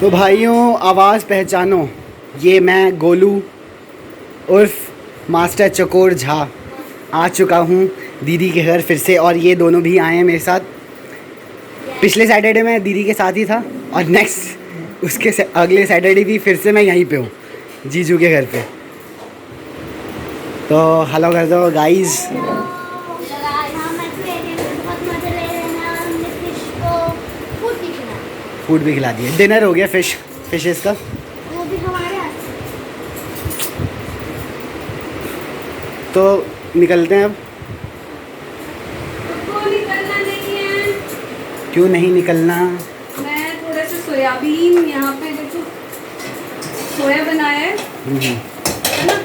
तो भाइयों आवाज़ पहचानो, ये मैं गोलू उर्फ मास्टर चकोर झा आ चुका हूँ दीदी के घर फिर से। और ये दोनों भी आए हैं मेरे साथ। पिछले सैटरडे मैं दीदी के साथ ही था और नेक्स्ट उसके अगले सैटरडे भी फिर से मैं यहीं पे हूँ जीजू के घर पे। तो हेलो कर दो गाइस। फूड भी खिला दिया, डिनर हो गया फिशेस का। वो भी हमारे हाथ से। तो निकलते हैं अब। तो निकलना नहीं है। क्यों नहीं निकलना? मैं थोड़ा सा सोयाबीन यहाँ पे देखो सोया बनाया है ना,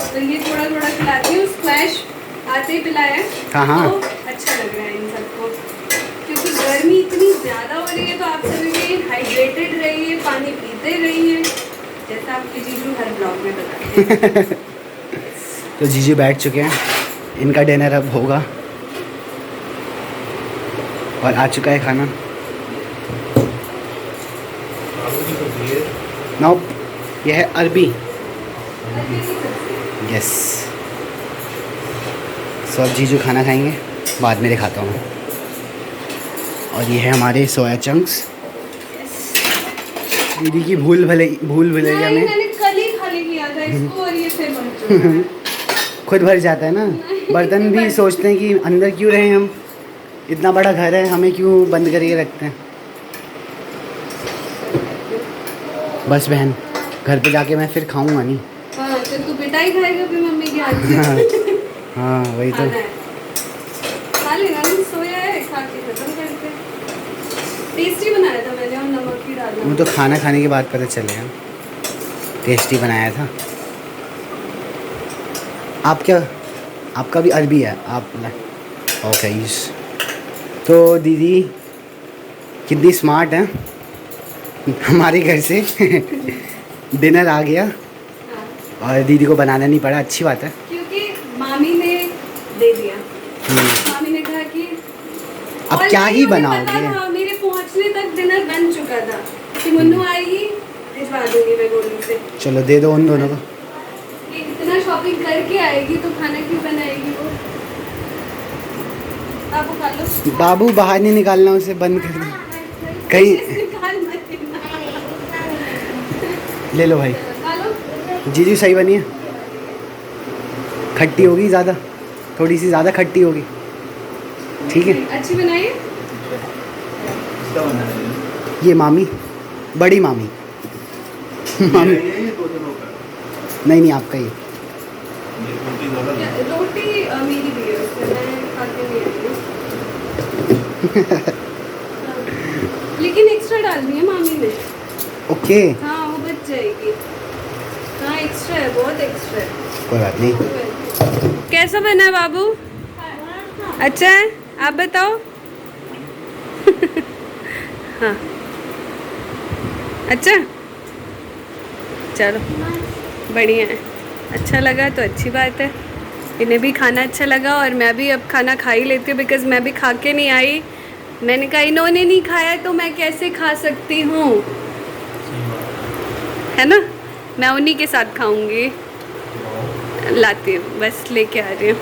तो ये थोड़ा थोड़ा खिलाती हूँ। स्क्वैश आते ही पिलाया है। हाँ। तो अच्छा लग रहा है इन सबको, क्योंकि गर्मी इतनी ज़्यादा हो रही है। तो आप सभी भी हाइड्रेटेड रहिए, पानी पीते रहिए, जैसा आपके जीजू हर ब्लॉग में बताते हैं। तो जीजू बैठ चुके हैं, इनका डिनर अब होगा और आ चुका है खाना। नॉप, यह है अरबी। यस। सो अब जीजू खाना खाएंगे, बाद में दिखाता हूँ। और ये है हमारे सोया चंक्स। दीदी की भूल भुलैया में मैंने कल ही खाली किया था इसको और ये फिर बन चुका है। खुद भर जाता है ना। बर्तन भी सोचते हैं कि अंदर क्यों रहें हम, इतना बड़ा घर है, हमें क्यों बंद करके रखते हैं। बस बहन, घर पे जाके मैं फिर खाऊंगा नहीं। हाँ, तो तू पिटाई खाएगा फिर मम्मी के हाथ से। हाँ वही तो। खा लेगा ना, सोया है, खा के खत्म करते। टेस्टी बनाया था मैंने और नमक ही डाला। वो तो खाना खाने के बाद पता चलेगा, टेस्टी बनाया था। आप क्या, आपका भी अरबी है आप? ओके। तो दीदी कितनी स्मार्ट है, हमारे घर से डिनर आ गया और दीदी को बनाना नहीं पड़ा। अच्छी बात है, क्योंकि मामी ने दे दिया। मामी ने कहा कि अब क्या ही बनाओगे। मेरे पहुंचने तक डिनर बन चुका था कि मुन्नू आएगी भिजवा दूंगी मैं गोलू से। चलो दे दो उन दोनों को। ये इतना शॉपिंग करके आएगी तो खाना क्यों बनाएगी वो। बाबू खा लो। बाबू बाहर नहीं निकालना, उसे बंद कर दो कहीं। ले लो भाई। खा लो। जीजू सही बनी है। खट्टी होगी ज़्यादा, थोड़ी सी ज़्यादा खट्टी होगी, ठीक है। अच्छी बनाई। ये मामी, बड़ी मामी। मामी नहीं आपका ये। रोटी मेरी भी है उसमें, मैं खाती नहीं हूँ। लेकिन एक्स्ट्रा डालनी है मामी ने। ओके। हाँ वो बच जाएगी। हाँ एक्स्ट्रा है, बहुत एक्स्ट्रा है। कोई बात नहीं। कैसा बना है बाबू? अच्छा है, आप बताओ। हाँ अच्छा, चलो बढ़िया है। अच्छा लगा तो अच्छी बात है, इन्हें भी खाना अच्छा लगा और मैं भी अब खाना खा ही लेती हूँ, बिकॉज़ मैं भी खा के नहीं आई। मैंने कहा इन्होंने नहीं खाया तो मैं कैसे खा सकती हूँ, है ना। मैं उन्हीं के साथ खाऊंगी। लाती हूँ, बस लेके आ रही हूँ।